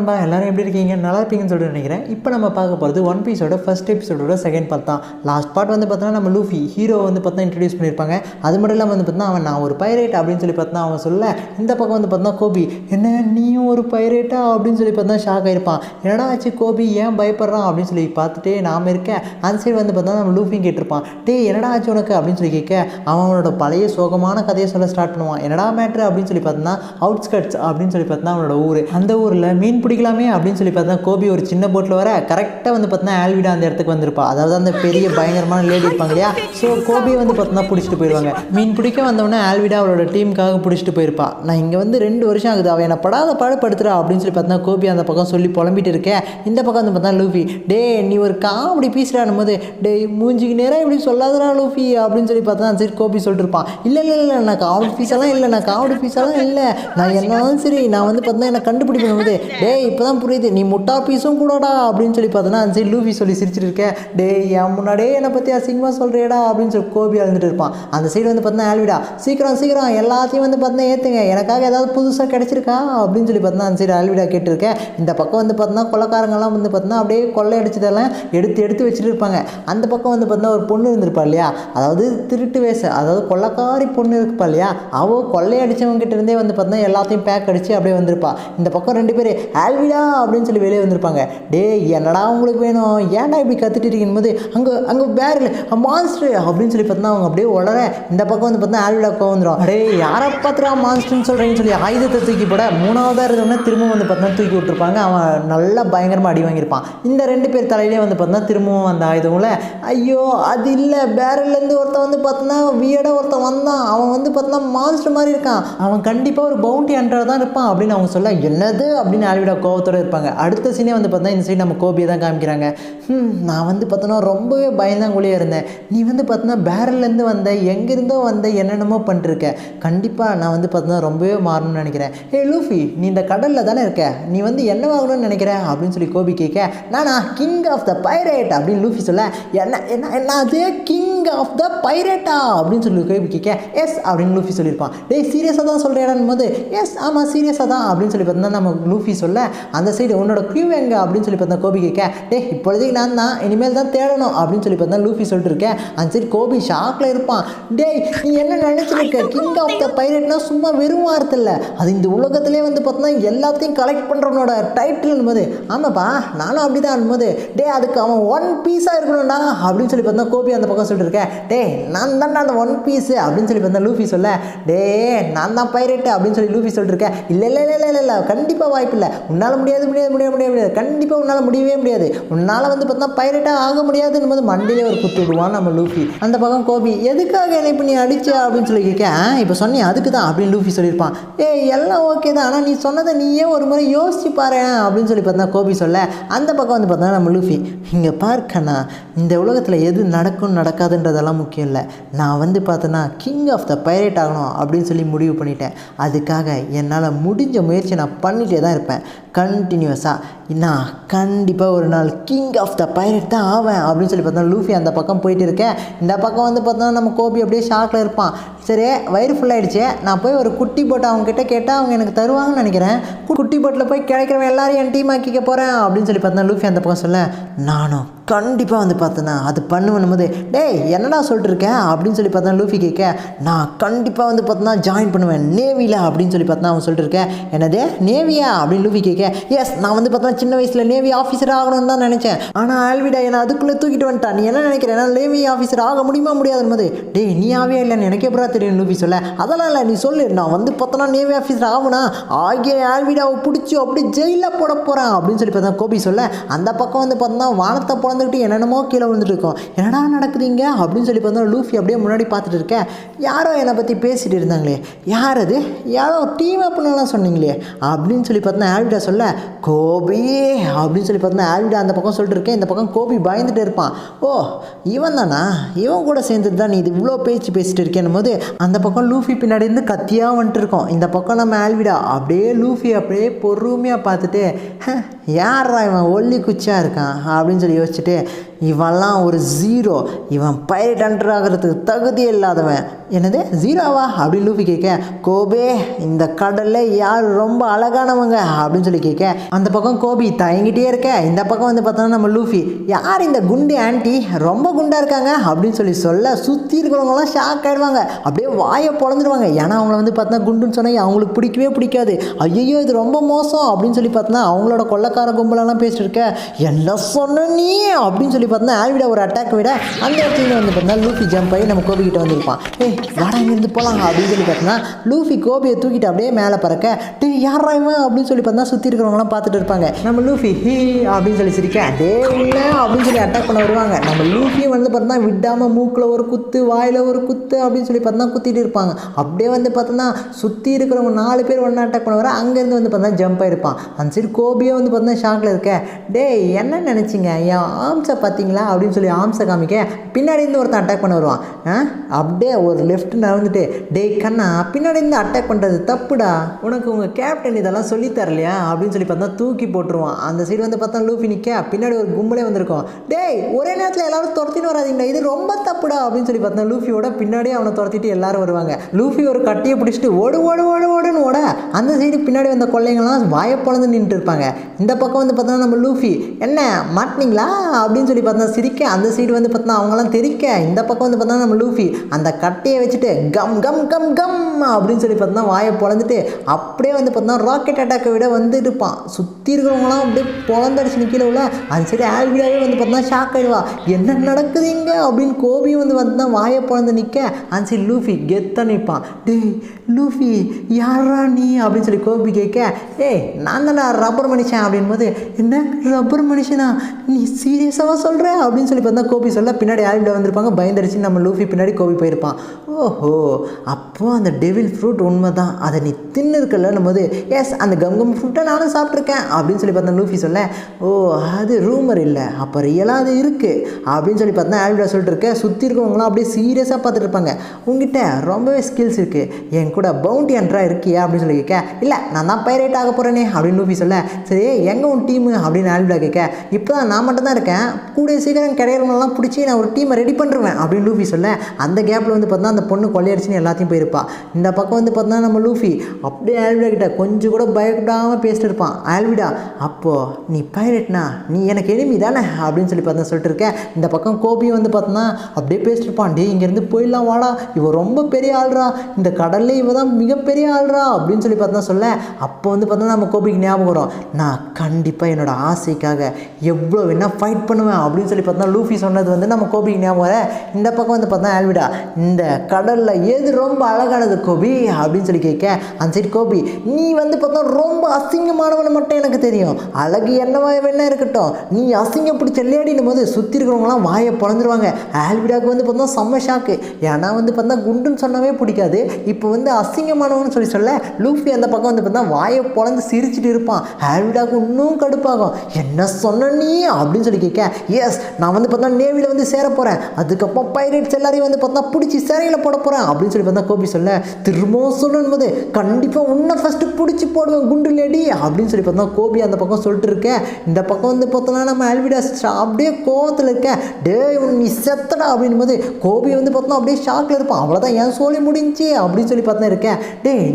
நண்பா, எல்லாரும் எப்படி இருக்கீங்க? நல்லா இருப்பீங்கன்னு சொல்லிட்டு நினைக்கிறேன். இப்போ நம்ம பார்க்க போகிறது ஒன் பீஸோட ஃபர்ஸ்ட் எபிசோடோட செகண்ட் பார்ட் தான். லாஸ்ட் பார்ட் வந்து பார்த்தோன்னா நம்ம லூஃபி ஹீரோ வந்து பார்த்தா இன்ட்ரடியூஸ் பண்ணியிருப்பாங்க. அது மட்டும் இல்லாமல் வந்து பார்த்தா அவன் நான் ஒரு பைரேட் அப்படின்னு சொல்லி பார்த்தா அவன் சொல்ல, இந்த பக்கம் வந்து பார்த்தா கோபி என்ன நீயும் ஒரு பைரேட்டா அப்படின்னு சொல்லி பார்த்தா ஷாக் ஆகிருப்பான். என்னடா ஆச்சு கோபி ஏன் பயப்படுறான் அப்படின்னு சொல்லி பார்த்துட்டே நாம் இருக்கேன். அந்த சைடு வந்து பார்த்தா நம்ம லூஃபியும் கேட்டிருப்பான். டே என்னடா ஆச்சு உனக்கு அப்படின்னு சொல்லி கேட்க அவனோட பழைய சோகமான கதையை சொல்ல ஸ்டார்ட் பண்ணுவான். என்னடா மேட்ரு அப்படின்னு சொல்லி பார்த்தோன்னா அவுட்ஸ்கட்ஸ் அப்படின்னு சொல்லி பார்த்தா அவனோட ஊர். அந்த ஊரில் மீன் பிடிக்கலாமே அப்படின்னு சொல்லி பார்த்தா கோபி ஒரு சின்ன போட்டில் வர கரெக்டாக வந்து பார்த்தீங்கன்னா ஆல்விடா அந்த இடத்துக்கு வந்திருப்பா. அதாவது அந்த பெரிய பயங்கரமான லேடி இருப்பாங்க இல்லையா, ஸோ கோபியை வந்து பார்த்தீங்கன்னா பிடிச்சிட்டு போயிடுவாங்க. மீன் பிடிக்க வந்தவொடனே ஆல்விடா அவளோட டீமுக்காக பிடிச்சிட்டு போயிருப்பா. நான் இங்கே வந்து 2 வருஷம் ஆகுது, அவன் என்னை பாடுபடுத்துறா அப்படின்னு சொல்லி பார்த்தீங்கன்னா கோபி அந்த பக்கம் சொல்லி புலம்பிட்டு இருக்கேன். இந்த பக்கம் வந்து பார்த்தா லூஃபி டே நீ ஒரு காமெடி பீஸ்டானும் போது டே மூஞ்சிக்கு நேரம் இப்படி சொல்லாதரா லூஃபி அப்படின்னு சொல்லி பார்த்தா சரி கோபி சொல்லிட்டு இருப்பான். இல்லை நான் காமெடி பீஸெல்லாம் இல்லை, நான் காமெடி பீஸெல்லாம் இல்லை, நான் என்னாலும் சரி நான் வந்து பார்த்தா என்னை கண்டுபிடிக்கணும் போது டே இப்போ தான் புரியுது நீ முட்டா பீஸும் கூடடா அப்படின்னு சொல்லி பார்த்தோன்னா அந்த சைடு லூஃபி சொல்லி சிரிச்சிட்டு இருக்கேன். டே என் முன்னாடியே என்னை பற்றி அசிங்கமாக சொல்கிறேடா அப்படின்னு சொல்லி கோபி அழுந்துட்டு இருப்பான். அந்த சைடு வந்து பார்த்தா ஆல்விடா சீக்கிரம் எல்லாத்தையும் வந்து பார்த்தா ஏற்றுங்க, எனக்காக ஏதாவது புதுசாக கிடச்சிருக்கா அப்படின்னு சொல்லி பார்த்தா அந்த சைடு ஆல்விடா கேட்டிருக்கேன். இந்த பக்கம் வந்து பார்த்தா கொள்ளைக்காரங்கெல்லாம் வந்து பார்த்தா அப்படியே கொள்ளை அடிச்சதெல்லாம் எடுத்து வச்சுட்டு இருப்பாங்க. அந்த பக்கம் வந்து பார்த்தா ஒரு பொண்ணு இருந்திருப்பா இல்லையா, அதாவது திருட்டு வேஷம், அதாவது கொள்ளைக்காரி பொண்ணு இருப்பா இல்லையா, அவள் கொள்ளை அடித்தவங்ககிட்ட இருந்தே வந்து பார்த்தா எல்லாத்தையும் பேக் அடித்து அப்படியே வந்திருப்பா. இந்த பக்கம் 2 பேர் ஆல்விடா அப்படின்னு சொல்லி வெளியே வந்திருப்பாங்க. டே என்னடா உங்களுக்கு வேணும், ஏன்டா இப்படி கற்றுட்டு இருக்கும் போது அங்கே பேரில் மான்ஸ்டர் அப்படின்னு சொல்லி பார்த்தா அவங்க அப்படியே உளர. இந்த பக்கம் வந்து பார்த்தா ஆல்விடா வந்துடும். டே யாரை பார்த்துடா மான்ஸ்டர்னு சொல்கிறேன்னு சொல்லி ஆயுதத்தை தூக்கி போட 3ஆவதாக இருந்தவொடனே திரும்ப வந்து பார்த்தா தூக்கி விட்டுருப்பாங்க. அவன் நல்லா பயங்கரமாக அடி வாங்கியிருப்பான். இந்த 2 பேர் தலையிலே வந்து பார்த்தா திரும்பவும் அந்த ஆயுதம்ல ஐயோ அது இல்லை, பேரல்லேருந்து ஒருத்தன் வந்து பார்த்தோன்னா வியடாக ஒருத்தன் வந்தான், அவன் வந்து பார்த்தோன்னா மான்ஸ்டர் மாதிரி இருக்கான், அவன் கண்டிப்பாக ஒரு பவுண்டி ஹண்டர் தான் இருப்பான் அப்படின்னு அவங்க சொல்ல என்னது அப்படின்னு ஆல்விடா கோவத்தோடு இருப்பாங்க. அடுத்த சீனே வந்து பார்த்தா இந்த சைடு நம்ம கோபியை தான் காமிக்கிறாங்க. நான் வந்து பார்த்தோன்னா ரொம்பவே பயந்தாங்குள்ளே இருந்தேன், நீ வந்து பார்த்தோன்னா பேரல்லேருந்து வந்த எங்கேருந்தோ வந்த என்னென்னமோ பண்ணிருக்க, கண்டிப்பாக நான் வந்து பார்த்தோன்னா ரொம்பவே மாறணும்னு நினைக்கிறேன். ஏ லூஃபி நீ இந்த கடலில் தானே இருக்க, நீ வந்து என்ன வாங்கணும்னு நினைக்கிற அப்படின்னு சொல்லி கோபி கேட்க நானா கிங் ஆஃப் த பைரேட் அப்படின்னு லூஃபி சொல்ல என்ன அது கிங் ஆஃப் த பைரேட்டா அப்படின்னு சொல்லி கோபி கேட்க எஸ் அப்படின்னு லூஃபி சொல்லியிருப்பான். டே சீரியஸாக தான் சொல்கிறேன் போது எஸ் ஆமாம் சீரியஸாக தான் அப்படின்னு சொல்லி பார்த்தா நம்ம லூஃபி சொல்ல அந்த சைடு உன்னோட க்யூ எங்கே அப்படின்னு சொல்லி பார்த்தா கோபி கேட்க டே இப்பொழுதைக்கு நான் தான் இனிமேல் தான் தேடணும் அப்படின்னு சொல்லி பார்த்தா லூஃபி சொல்லிட்டு இருக்கேன். அந்த சைடு கோபி ஷாக்கில் இருப்பான். டே நீ என்ன நினச்சிருக்க, கிங் ஆஃப் த பைரேட்னா சும்மா வெறும் வார்த்தை இல்லை, அது இந்த உலகத்திலே வந்து பார்த்தோன்னா எல்லாத்தையும் கலெக்ட் பண்ணுறவனோட டைட்டில் போது ஆமாப்பா நானும் அப்படி தான் போது டே அதுக்கு அவன் 1 பீஸாக இருக்கணும்டா அப்படின்னு சொல்லி பார்த்தா கோபி அந்த பக்கம் சொல்லிட்டு இருக்கேன். டே நான் தான் அந்த 1 பீஸு அப்படின்னு சொல்லி பார்த்தா லூஃபி சொல்ல டே நான் தான் பைரேட்டு அப்படின்னு சொல்லி லூஃபி சொல்லிட்டு இருக்கேன். இல்லை கண்டிப்பாக வாய்ப்பு இல்லை, உன்னால் முடியாது கண்டிப்பாக உன்னால் முடியவே முடியாது, உன்னால் வந்து பார்த்தா பைரேட்டாக ஆக முடியாதுன்னு போது மண்டிலே ஒரு குத்து விடுவான் நம்ம லூஃபி. அந்த பக்கம் கோபி எதுக்காக என்னை இப்போ நீ அடிச்ச அப்படின்னு சொல்லி கேட்க இப்போ சொன்னி அதுக்கு தான் அப்படின்னு லூஃபி சொல்லியிருப்பான். எல்லாம் ஓகே தான், ஆனால் நீ சொன்னதை நீயே ஒரு முறை யோசிச்சு பாரு அப்படின்னு சொல்லி பார்த்தா கோபி சொல்ல அந்த பக்கம் வந்து பார்த்தா நம்ம லூஃபி இங்கே பார்க்கண்ணா இந்த உலகத்தில் எது நடக்கும் நடக்காதுன்றதெல்லாம் முக்கியம் இல்லை, நான் வந்து பார்த்தோன்னா கிங் ஆஃப் த பைரேட் ஆகணும் அப்படின்னு சொல்லி முடிவு பண்ணிட்டேன், அதுக்காக என்னால் முடிஞ்ச முயற்சி நான் பண்ணிகிட்டே தான் இருப்பேன் கண்டினியூஸாக, நான் கண்டிப்பாக ஒரு நாள் கிங் ஆஃப் த பைரேட் தான் ஆவேன் அப்படின்னு சொல்லி பார்த்தா லூஃபி அந்த பக்கம் போயிட்டு இருக்கேன். இந்த பக்கம் வந்து பார்த்தோன்னா நம்ம கோபி அப்படியே ஷாக்கில் இருப்பான். சரி வயிறு ஃபுல்லாகிடுச்சு, நான் போய் ஒரு குட்டி போட்டு அவங்ககிட்ட கேட்டால் அவங்க எனக்கு தருவாங்கன்னு நினைக்கிறேன், குட்டி போட்டில் போய் கிடைக்கிறவன் எல்லாரும் என் டீம் ஆக்கிக்க போகிறேன் அப்படின்னு சொல்லி பார்த்தா லூஃபி அந்த பக்கம் சொல்ல நானும் கண்டிப்பாக வந்து பார்த்தேன்னா அது பண்ணுவேன் போது டேய் என்னடா சொல்லிட்டு இருக்கேன் அப்படின்னு சொல்லி பார்த்தா லூஃபி கேட்க நான் கண்டிப்பாக வந்து பார்த்தோன்னா ஜாயின் பண்ணுவேன் நேவியில் அப்படின்னு சொல்லி பார்த்தா அவன் சொல்லிட்டு இருக்கேன். என்னது நேவியா அப்படின்னு லூஃபி கேட்க எஸ் நான் வந்து பார்த்தா சின்ன வயசில் நேவி ஆஃபீஸர் ஆகணும்னு தான் நினச்சேன், ஆனால் ஆல்விடா என்னை அதுக்குள்ளே தூக்கிட்டு வந்துட்டான், நீ என்ன நினைக்கிறேன் நான் நேவி ஆஃபீஸர் ஆக முடியுமா முடியாதுன்னு போது டேய் நீ ஆவே இல்லைன்னு எனக்கு எப்படா தெரியும் லூஃபி சொல்ல அதெல்லாம் இல்லை நீ சொல்லு, நான் வந்து பார்த்தோன்னா நேவி ஆஃபீஸர் ஆகுனா ஆகிய ஆல்விடாவை பிடிச்சி அப்படி ஜெயிலில் போட போகிறேன் அப்படின்னு சொல்லி பார்த்தா கோபி சொல்ல அந்த பக்கம் வந்து பார்த்தோன்னா வானத்தை பிறந்துக்கிட்டு என்னென்னமோ கீழே விழுந்துட்டு இருக்கோம். என்னடா நடக்குதுங்க அப்படின்னு சொல்லி பார்த்தா லூஃபி அப்படியே முன்னாடி பார்த்துட்டு இருக்கேன். யாரோ என்னை பற்றி பேசிகிட்டு இருந்தாங்களே, யார் அது, யாரோ டீம் அப்னுலாம் சொன்னீங்களே அப்படின்னு சொல்லி பார்த்தா ஆல்விடா சொல்ல கோபி அப்படின்னு சொல்லி பார்த்தா ஆல்விடா அந்த பக்கம் சொல்லிட்டு இருக்கேன். இந்த பக்கம் கோபி பயந்துட்டு இருப்பான். ஓ இவன் தானா, இவன் கூட சேர்ந்துட்டு தான் நீ இது இவ்வளோ பேசிட்டு இருக்கேன் போது அந்த பக்கம் லூஃபி பின்னாடி இருந்து கத்தியாக வந்துட்டு இருக்கோம். இந்த பக்கம் நம்ம ஆல்விடா அப்படியே லூஃபி அப்படியே பொறுமையாக பார்த்துட்டு யாரா இவன் ஒல்லி குச்சியாக இருக்கான் அப்படின்னு சொல்லி யோசிச்சுட்டு இவன்லாம் ஒரு ஜீரோ, இவன் பைரேட் ஹண்டர் ஆகிறதுக்கு தகுதியே இல்லாதவன். என்னது ஜீரோவா அப்படின்னு லூஃபி கேட்க, கோபே இந்த கடலில் யார் ரொம்ப அழகானவங்க அப்படின்னு சொல்லி கேட்க, அந்த பக்கம் கோபி தயங்கிட்டே இருக்க, இந்த பக்கம் வந்து பார்த்தோன்னா நம்ம லூஃபி யார் இந்த குண்டு ஆன்ட்டி ரொம்ப குண்டாக இருக்காங்க அப்படின்னு சொல்ல சுற்றி இருக்கிறவங்களாம் ஷாக் ஆகிடுவாங்க, அப்படியே வாயை பொழந்துடுவாங்க. ஏன்னா அவங்கள வந்து பார்த்தா குண்டுன்னு சொன்னால் அவங்களுக்கு பிடிக்கவே பிடிக்காது. ஐயோ இது ரொம்ப மோசம் அப்படின்னு சொல்லி பார்த்தோன்னா அவங்களோட கொள்ளக்கார கும்பலெல்லாம் பேசிட்டு இருக்க, என்ன சொன்ன நீ அப்படின்னு சொல்லி பார்த்தோன்னா ஆல்விடா ஒரு அட்டாக் விட அந்த இடத்துல வந்து பார்த்தா லூஃபி ஜம்ப் ஆகி நம்ம கோபி கிட்ட வந்திருப்பான். வாடா இங்கிருந்து போகலாம் அப்படின்னு சொல்லி பார்த்தோன்னா லூஃபி கோபியை தூக்கிட்டு அப்படியே மேலே பறக்க, யாரா இவன் அப்படின்னு சொல்லி பார்த்தா சுற்றி இருக்கிறவங்களாம் பார்த்துட்டு இருப்பாங்க. நம்ம லூஃபி ஹீ அப்படின்னு சொல்லி சிரிக்க, இல்லை அப்படின்னு சொல்லி அட்டாக் பண்ண வருவாங்க. நம்ம லூஃபியும் வந்து பார்த்தா விடாமல் மூக்கில் ஒரு குத்து வாயில் ஒரு குத்து அப்படின்னு சொல்லி பார்த்தா குத்திட்டு இருப்பாங்க. அப்படியே வந்து பார்த்தோன்னா சுற்றி இருக்கிறவங்க 4 பேர் ஒன்றா அட்டாக் பண்ண வர அங்கேருந்து வந்து பார்த்தா ஜம்ப் ஆகிருப்பான். அந்த சைடு கோபியே வந்து பார்த்தா ஷாக்கில் இருக்க, என்ன நினச்சிங்க என் ஆம்ஸை பார்த்தீங்களா அப்படின்னு சொல்லி ஆம்ஸை காமிக்க பின்னாடி இருந்து ஒருத்தன் அட்டாக் பண்ண வருவான். அப்படியே ஒரு லெஃப்ட் நடந்துட்டு, கண்ணா பின்னாடி இருந்து அட்டாக் பண்ணுறது தப்புடா, உனக்கு உங்கள் கேப்டன் இதெல்லாம் சொல்லி தரலையா அப்படின்னு சொல்லி பார்த்தா தூக்கி போட்டுருவான். அந்த சைடு வந்து பார்த்தா லூஃபி நிற்க பின்னாடி ஒரு கும்பலே வந்திருக்கும். ஒரே நேரத்தில் எல்லாரும் துரத்தின்னு வராதிங்களா, இது ரொம்ப தப்புடா அப்படின்னு சொல்லி பார்த்தா லூஃபியோட பின்னாடியே அவனை துரத்திட்டு எல்லாரும் வருவாங்க. லூஃபி ஒரு கட்டியை பிடிச்சிட்டு ஓடு ஓடு ஓடு ஓடுன்னு ஓட அந்த சைடு பின்னாடி வந்த கொள்ளைங்கள்லாம் வாயப்பொழந்து நின்றுட்டு இருப்பாங்க. இந்த பக்கம் வந்து பார்த்தா நம்ம லூஃபி என்ன மாட்டினீங்களா அப்படின்னு சொல்லி பார்த்தா சிரிக்க, அந்த சைடு வந்து பார்த்தா அவங்களாம் தெரிக்க, இந்த பக்கம் வந்து பார்த்தா நம்ம லூஃபி அந்த கட்டையை வச்சுட்டு கம் கம் கம் கம் அப்படின்னு சொல்லி பார்த்தா வாயை பொழந்துட்டு அப்படியே வந்து பார்த்தா ராக்கெட் அட்டாக்கை விட வந்து இருப்பான். சுற்றி இருக்கிறவங்களாம் அப்படியே பொழந்தடிச்சு நிற்கல உள்ள. அந்த சைடு ஆல்விடாவே வந்து பார்த்தா ஷாக் ஆகிடுவா, என்ன நடக்குதுங்க அப்படின்னு கோபியும் வந்து பார்த்தா வாயை பொழந்து நிற்க, அந்த சைடு லூஃபி கெத்தாக நிற்பான். லூஃபி யாரா நீ அப்படின்னு சொல்லி கோபி கேட்க, நான் தானே ரப்பர் மனுஷன் அப்படின் போது, என்ன ரப்பர் மனுஷனா நீ சீரியஸாக சொல்கிற அப்படின்னு சொல்லி பார்த்தா கோபி சொல்ல பின்னாடி ஆல்விடா வந்திருப்பாங்க. பயந்தடிச்சு நம்ம லூஃபி பின்னாடி கோபி போயிருப்பான். ஓஹோ அப்போது அந்த டெவில் ஃப்ரூட் உண்மை தான், அதை நீ தின்னு இருக்கலன்னும் போது, எஸ் அந்த கம் ஃப்ரூட்டை நானும் சாப்பிட்ருக்கேன் அப்படின்னு சொல்லி பார்த்தா லூஃபி சொல்ல, ஓ அது ரூமர் இல்லை அப்போ ரியலாக அது இருக்குது அப்படின்னு சொல்லி பார்த்தா ஆல்விடா சொல்லிட்டு இருக்க. சுற்றி இருக்கவங்களாம் அப்படியே சீரியஸாக பார்த்துட்டு இருப்பாங்க. உங்ககிட்ட ரொம்பவே ஸ்கில்ஸ் இருக்குது, என் கூட பவுண்டி ஹண்டராக இருக்கியா அப்படின்னு சொல்லி கேட்க, இல்லை நான் தான் பைரேட் ஆக போகிறேனே அப்படின்னு லூஃபி சொல்ல, சரி எங்கே உன் டீமு அப்படின்னு ஆல்விடா கேட்க, இப்போ தான் நான் மட்டும் தான் இருக்கேன், கூடிய சீக்கிரம் கிடைக்கிறவங்களாம் பிடிச்சி நான் ஒரு டீமை ரெடி பண்ணுறேன் அப்படின்னு லூஃபி சொல்ல, அந்த கேப்பில் வந்து பார்த்தா அந்த பொண்ணு கொள்ளையடிச்சுன்னு எல்லாத்தையும் போயிருப்பா. இந்த பக்கம் வந்து பார்த்தா நம்ம லூஃபி அப்படியே ஆல்விடா கிட்ட கொஞ்சம் கூட பயப்படாமல் பேசிட்டு இருப்பான். ஆல்விடா அப்போது நீ பைரேட்னா நீ எனக்கு எனிமி தானே அப்படின்னு சொல்லி பார்த்தா சொல்லிட்டு இருக்கேன். இந்த பக்கம் கோபியும் வந்து பார்த்தோன்னா அப்படியே பேசிட்டு இருப்பான். இங்கேருந்து போயிடலாம் வாடா, இவ ரொம்ப பெரிய ஆள்றா, இந்த கடல்ல இவ தான் மிகப்பெரிய ஆள்றா அப்படின்னு சொல்லி பார்த்தா சொல்ல, அப்போ வந்து பார்த்தா நம்ம கோபிக்கு ஞாபகம் வரும், நான் கண்டிப்பாக என்னோட ஆசைக்காக எவ்வளோ வேணா ஃபைட் பண்ணுவேன் அப்படின்னு சொல்லி பார்த்தா லூஃபி சொன்னது வந்து நம்ம கோபிக்கு ஞாபகம் வர. இந்த பக்கம் வந்து பார்த்தா ஆல்விடா இந்த கடலில் எது ரொம்ப அழகானது கோபி அப்படின்னு சொல்லி கேட்க, அந்த சைடு கோபி நீ வந்து பார்த்தா ரொம்ப அசிங்கமானவனை மட்டும் எனக்கு தெரியும், அழகு என்னவா வேணா இருக்கட்டும், நீ அசிங்கம் பிடிச்ச லேடினும் போது சுற்றி இருக்கிறவங்களாம் வாயை பொழந்துருவாங்க. ஆல்விடாவுக்கு வந்து பார்த்தா செம்ம ஷாக்கு, ஏன்னா வந்து பார்த்தா குண்டுன்னு சொன்னவே பிடிக்காது, இப்போ வந்து அசிங்கமானவன்னு சொல்ல லூஃபி அந்த பக்கம் வந்து பார்த்தா வாயை பொழந்து சிரிச்சுட்டு இருப்பான். ஆல்விடாவுக்கு இன்னும் கடுப்பாகும், என்ன சொன்ன நீ அப்படின்னு சொல்லி கேட்க, எஸ் நான் வந்து பார்த்தா நேவியில் வந்து சேர போகிறேன், அதுக்கப்புறம் பைரேட்ஸ் எல்லாரையும் வந்து பார்த்தா பிடிச்சி சிறையில் போட போகிறேன் அப்படின்னு சொல்லி பார்த்தா கோபி சொல்ல, திரும்பவும் சொல்லணும் போது கண்டிப்பாக உன்னை ஃபஸ்ட்டு பிடிச்சி போடுவேன் குண்டு லேடி அப்படின்னு சொல்லி பார்த்தா கோபி அந்த பக்கம் சொல்லிட்டு இருக்கேன். இந்த பக்கம் வந்து பார்த்தோன்னா நம்ம ஆல்விடா அப்படியே கோவத்தில் இருக்க, நீ செத்தடா அப்படின் போது கோபி வந்து பார்த்தோன்னா அப்படியே ஷாக்கில் இருப்பான். அவ்வளோதான் என் சோழி முடிஞ்சு அப்படின்னு சொல்லி பார்த்தா இருக்கேன்.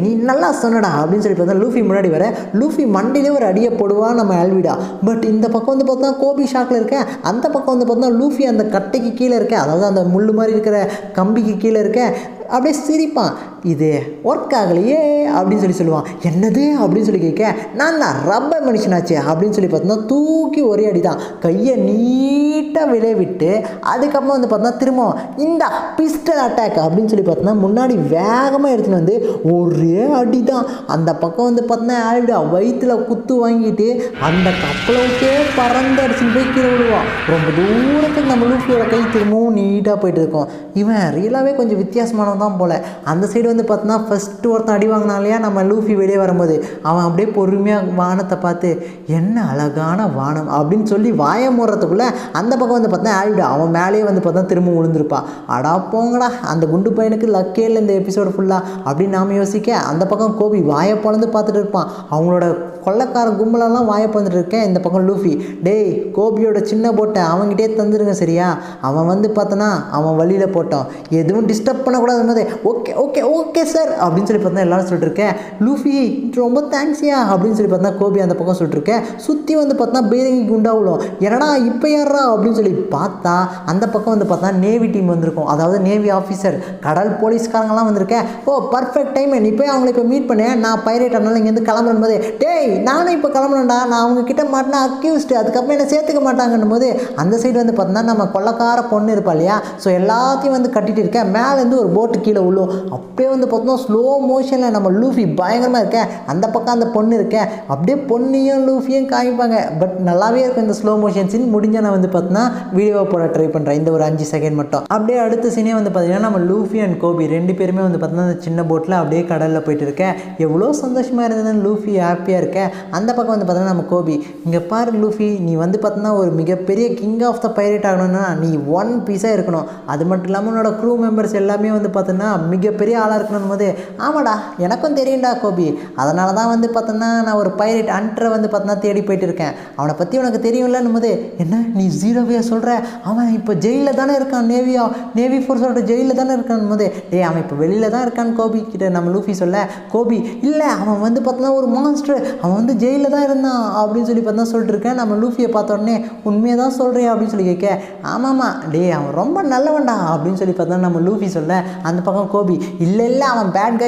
நீ நல்லா சொன்னடா அப்படின்னு சொல்லி பார்த்தா லூஃபி முன்னாடி வர லூஃபி மண்டிலே ஒரு அடியை போடுவான் நம்ம ஆல்விடா. பட் இந்த பக்கம் வந்து பார்த்தா கோபி ஷாக்கில் இருக்கேன், அந்த பக்கம் வந்து பார்த்தா லூஃபி அந்த கட்டைக்கு கீழே இருக்கேன், அதாவது அந்த முள்ளு மாதிரி இருக்கிற கம்பிக்கு கீழே இருக்கேன். அப்படியே சிரிப்பான், இது ஒர்க் ஆகலையே அப்படின்னு சொல்லி சொல்லுவான். என்னது அப்படின்னு சொல்லி கேட்க, நான் தான் ரப்பர் மனுஷனாச்சு அப்படின்னு சொல்லி பார்த்தோன்னா தூக்கி ஒரே அடி தான், கையை நீட்டாக விளைவிட்டு அதுக்கப்புறம் வந்து பார்த்தோன்னா திரும்ப இந்த பிஸ்டல் அட்டாக் அப்படின்னு சொல்லி பார்த்தோன்னா முன்னாடி வேகமாக எடுத்துன்னு வந்து ஒரே அடி தான். அந்த பக்கம் வந்து பார்த்தோன்னா ஆல்விடா வயிற்றில் குத்து வாங்கிட்டு அந்த கப்பலவுக்கே பறந்து அடிச்சுன்னு போய் கீழே விடுவான். ரொம்ப தூரத்துக்கு நம்ம லூஃபியோட கை திரும்பவும் நீட்டாக போயிட்டு இருக்கோம். இவன் ரியலாகவே கொஞ்சம் வித்தியாசமானவன் தான் போல். அந்த சைடு வந்து பார்த்தோன்னா ஃபஸ்ட்டு ஒருத்தன் அடி வாங்கினா இல்லையா நம்ம லூஃபி வெளியே வரும்போது, அவன் அப்படியே பொறுமையாக வானத்தை பார்த்து என்ன அழகான வானம் அப்படின்னு சொல்லி வாயை மூடுறதுக்குள்ளே அந்த பக்கம் வந்து பார்த்தா ஆல்விடா அவன் மேலேயே வந்து பார்த்தா திரும்ப விழுந்திருப்பா. அடா போங்கடா அந்த குண்டு பையனுக்கு லக்கே இல்லை இந்த எபிசோடு ஃபுல்லாக அப்படின்னு நாம் யோசிக்க, அந்த பக்கம் கோபி வாயை பொழந்து பார்த்துட்டு இருப்பான். அவங்களோட கொள்ளைக்கார கும்பலெல்லாம் வாயை பிறந்துட்டு இருக்கேன். இந்த பக்கம் லூஃபி, டேய் கோபியோட சின்ன போட்டை அவங்ககிட்டே தந்துருங்க சரியா, அவன் வந்து பார்த்தோன்னா அவன் வழியில் போட்டோம், எதுவும் டிஸ்டர்ப் பண்ணக்கூடாது போது ஓகே ஓகே ஓகே சார் அப்படின்னு சொல்லி பார்த்தா எல்லாரும் சொல்லிட்டுருக்கேன். லூஃபி ரொம்ப தேங்க்ஸ்யா அப்படின்னு சொல்லி பார்த்தா கோபி அந்த பக்கம் சொல்லிட்டுருக்கேன். சுற்றி வந்து பார்த்தா பேரங்கி குண்டாவிடும், என்னடா இப்போ யாரா அப்படின்னு சொல்லி பார்த்தா அந்த பக்கம் வந்து பார்த்தா நேவி டீம் வந்திருக்கும், அதாவது நேவி ஆஃபீஸர் கடல் போலீஸ்காரங்களாம் வந்திருக்கேன். ஓ பர்ஃபெக்ட் டைம், நீ போய் அவங்களை இப்போ மீட் பண்ணேன், நான் பைரேட் ஆனாலும் இங்கேருந்து கிளம்புற போது டேய் நானும் இப்போ கிளம்புறேன்டா, நான் அவங்க கிட்ட மாட்டினா அக்யூஸ்டு, அதுக்கப்புறம் என்ன சேர்த்துக்க மாட்டாங்கன்னும் போது அந்த சைடு வந்து பார்த்தோன்னா நம்ம கொள்ளக்கார பொண்ணு இருப்பா இல்லையா, ஸோ எல்லாத்தையும் வந்து கட்டிட்டு இருக்கேன். மேலேருந்து ஒரு போட்டு கீழே விழும், அப்படியே வந்து பார்த்தோன்னா ஸ்லோ மோஷனில் நம்ம லூஃபி பயங்கரமாக இருக்கேன், அந்த பக்கம் அந்த பொண்ணு இருக்கேன், அப்படியே பொண்ணையும் லூஃபியும் காமிப்பாங்க. பட் நல்லாவே இருக்கும் இந்த ஸ்லோ மோஷன் சீன். முடிஞ்சால் நான் வந்து பார்த்தோன்னா வீடியோவை போட ட்ரை பண்ணுறேன் இந்த ஒரு 5 செகண்ட் மட்டும். அப்படியே அடுத்த சீனே வந்து பார்த்தீங்கன்னா நம்ம லூஃபி அண்ட் கோபி 2 பேருமே வந்து பார்த்தோன்னா அந்த சின்ன போட்டில் அப்படியே கடலில் போயிட்டு இருக்கேன். எவ்வளோ சந்தோஷமாக இருந்ததுன்னு லூஃபி ஹாப்பியாக இருக்கேன். அந்த பக்கம் வந்து பார்த்தோன்னா நம்ம கோபி, இங்கே பாரு லூஃபி, நீ வந்து பார்த்தோன்னா ஒரு மிகப்பெரிய கிங் ஆஃப் த பைரேட் ஆகணும்னா நீ ஒன் பீஸாக இருக்கணும், அது மட்டும் இல்லாமல் உன்னோட க்ரூ மெம்பர்ஸ் எல்லாமே வந்து பார்த்தோன்னா மிகப்பெரிய ஆளாக இருக்கணும் போது, ஆமாடா எனக்கும் தெரியும்டா கோபி, அதனால தான் வந்து பார்த்தோன்னா நான் ஒரு பைரேட் ஹண்டரை வந்து பார்த்தோன்னா தேடி போயிட்டு இருக்கேன், அவனை பற்றி உனக்கு தெரியும்லன்னும் போது, என்ன நீ ஜீரோவையாக சொல்கிற, அவன் இப்போ ஜெயிலில் தானே இருக்கான், நேவி ஃபோர்ஸோட ஜெயிலில் தானே இருக்கான் போது, டே அவன் இப்போ வெளியில் தான் இருக்கான்னு கோபி கிட்ட நம்ம லூஃபி சொல்ல, கோபி இல்லை அவன் வந்து பார்த்தோன்னா ஒரு மான்ஸ்டர், அவன் வந்து ஜெயிலில் தான் இருந்தான் அப்படின்னு சொல்லி பார்த்தா சொல்லிட்டு இருக்கேன். நம்ம லூஃபியை பார்த்த உடனே உண்மையை தான் சொல்கிறேன் அப்படின்னு சொல்லி கேட்க, ஆமாம்மா டே அவன் ரொம்ப நல்லவன்டா அப்படின்னு சொல்லி பார்த்தா நம்ம லூஃபி சொல்ல, அந்த பக்கம் கோபி இல்லை அவன் பேட்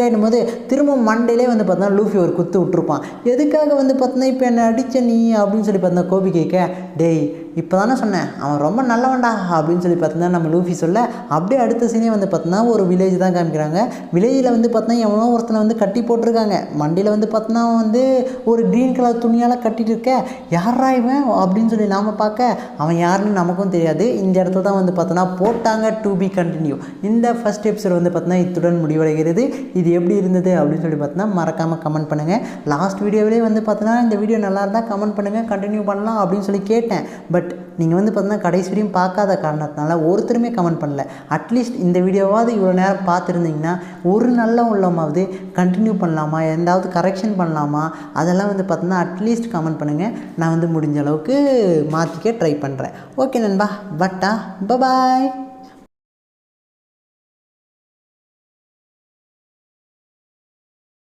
கைன்னும் போது திரும்ப மண்டையிலே வந்து பார்த்தா லூஃபி ஒரு குத்து விட்டுருப்பான். எதுக்காக வந்து பார்த்தா இப்போ என்னை அடிச்ச நீ அப்படின்னு சொல்லி பார்த்தா கோபி கேட்க, டேய் இப்போ தானே சொன்னேன் அவன் ரொம்ப நல்லவன்டா அப்படின்னு சொல்லி பார்த்தோன்னா நம்ம லூஃபி சொல்ல, அப்படியே அடுத்த சீனே வந்து பார்த்தோன்னா ஒரு வில்லேஜ் தான் காமிக்கிறாங்க. வில்லேஜில் வந்து பார்த்தோன்னா எவனோ ஒருத்தனை வந்து கட்டி போட்டிருக்காங்க, மண்டியில் வந்து பார்த்தோன்னா வந்து ஒரு க்ரீன் கலர் துணியால் கட்டிட்டு இருக்க, யாரா இவன் அப்படின்னு சொல்லி நாம் பார்க்க, அவன் யாருன்னு நமக்கும் தெரியாது. இந்த இடத்துல தான் வந்து பார்த்தோன்னா போட்டாங்க டு பி கண்டினியூ. இந்த ஃபஸ்ட் எபிசோட் வந்து பார்த்தோன்னா இத்துடன் முடிவடைகிறது. இது எப்படி இருந்தது அப்படின்னு சொல்லி பார்த்தோன்னா மறக்காமல் கமெண்ட் பண்ணுங்கள். லாஸ்ட் வீடியோவிலே வந்து பார்த்தோன்னா இந்த வீடியோ நல்லா இருந்தால் கமெண்ட் பண்ணுங்கள், கண்டினியூ பண்ணலாம் அப்படின்னு சொல்லி கேட்டேன். பட் நீங்கள் வந்து பார்த்தீங்கன்னா கடைசி வரையும் பார்க்காத காரணத்தினால ஒருத்தருமே கமெண்ட் பண்ணல. அட்லீஸ்ட் இந்த வீடியோவாவது இவ்வளோ நேரம் பார்த்துருந்தீங்கன்னா ஒரு நல்ல உள்ளமாவது கண்டினியூ பண்ணலாமா, எந்தாவது கரெக்ஷன் பண்ணலாமா, அதெல்லாம் வந்து பார்த்தீங்கன்னா அட்லீஸ்ட் கமெண்ட் பண்ணுங்கள். நான் வந்து முடிஞ்ச அளவுக்கு மாற்றிக்க ட்ரை பண்ணுறேன். ஓகே நண்பா, பட்டா பபாய்.